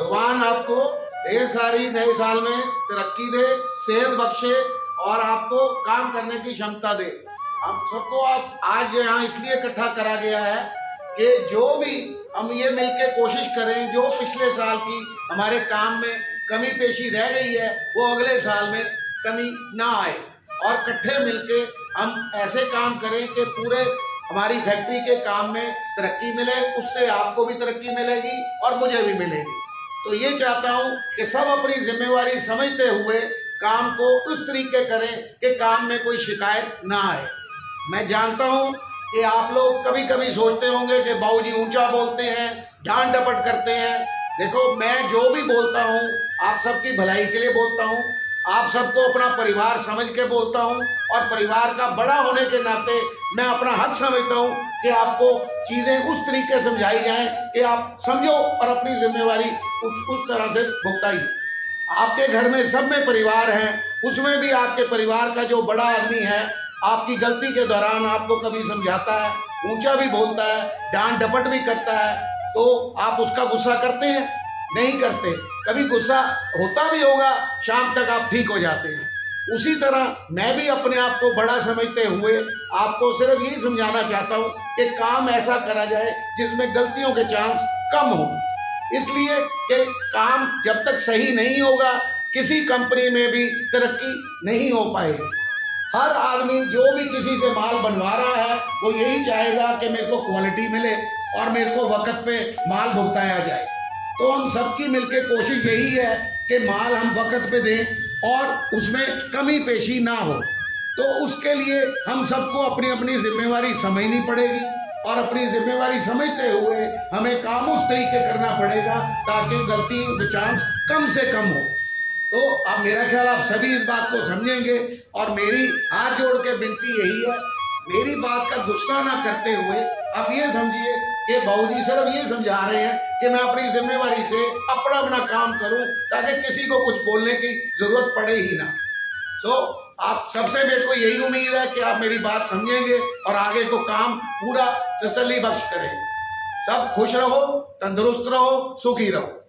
भगवान आपको ढेर सारी नए साल में तरक्की दे, सेहत बख्शे और आपको काम करने की क्षमता दे। हम सबको आप आज यहाँ इसलिए इकट्ठा करा गया है कि जो भी हम ये मिलके कोशिश करें, जो पिछले साल की हमारे काम में कमी पेशी रह गई है वो अगले साल में कमी ना आए और इकट्ठे मिलके हम ऐसे काम करें कि पूरे हमारी फैक्ट्री के काम में तरक्की मिले, उससे आपको भी तरक्की मिलेगी और मुझे भी मिलेगी। तो ये चाहता हूँ कि सब अपनी जिम्मेवारी समझते हुए काम को उस तरीके करें कि काम में कोई शिकायत ना आए। मैं जानता हूँ कि आप लोग कभी कभी सोचते होंगे कि बाबूजी ऊंचा बोलते हैं, डांट डपट करते हैं। देखो, मैं जो भी बोलता हूँ आप सबकी भलाई के लिए बोलता हूँ, आप सबको अपना परिवार समझ के बोलता हूँ और परिवार का बड़ा होने के नाते मैं अपना हक समझता हूँ कि आपको चीज़ें उस तरीके से समझाई जाएं कि आप समझो और अपनी जिम्मेवारी उस तरह से भुगताइए। आपके घर में सब में परिवार हैं, उसमें भी आपके परिवार का जो बड़ा आदमी है आपकी गलती के दौरान आपको कभी समझाता है, ऊंचा भी बोलता है, डांट डपट भी करता है, तो आप उसका गुस्सा करते हैं? नहीं करते। कभी गुस्सा होता भी होगा, शाम तक आप ठीक हो जाते हैं। उसी तरह मैं भी अपने आप को बड़ा समझते हुए आपको सिर्फ यही समझाना चाहता हूँ कि काम ऐसा करा जाए जिसमें गलतियों के चांस कम हो। इसलिए कि काम जब तक सही नहीं होगा किसी कंपनी में भी तरक्की नहीं हो पाएगी। हर आदमी जो भी किसी से माल बनवा रहा है वो यही चाहेगा कि मेरे को क्वालिटी मिले और मेरे को वक्त पे माल भुगताया जाए। तो हम सबकी मिलके कोशिश यही है कि माल हम वक्त पे दें और उसमें कमी पेशी ना हो। तो उसके लिए हम सबको अपनी अपनी जिम्मेवारी समझनी पड़ेगी और अपनी जिम्मेवारी समझते हुए हमें काम उस तरीके करना पड़ेगा ताकि गलती के चांस कम से कम हो। तो अब मेरा ख्याल आप सभी इस बात को समझेंगे और मेरी हाथ जोड़ के विनती यही है, मेरी बात का गुस्सा ना करते हुए आप ये समझिए कि बाबूजी सिर्फ ये समझा रहे हैं कि मैं अपनी जिम्मेवारी से अपना काम करूं ताकि किसी को कुछ बोलने की जरूरत पड़े ही ना। आप सबसे मेरे को यही उम्मीद है कि आप मेरी बात समझेंगे और आगे को काम पूरा तसल्ली बख्श करेंगे। सब खुश रहो, तंदुरुस्त रहो, सुखी रहो।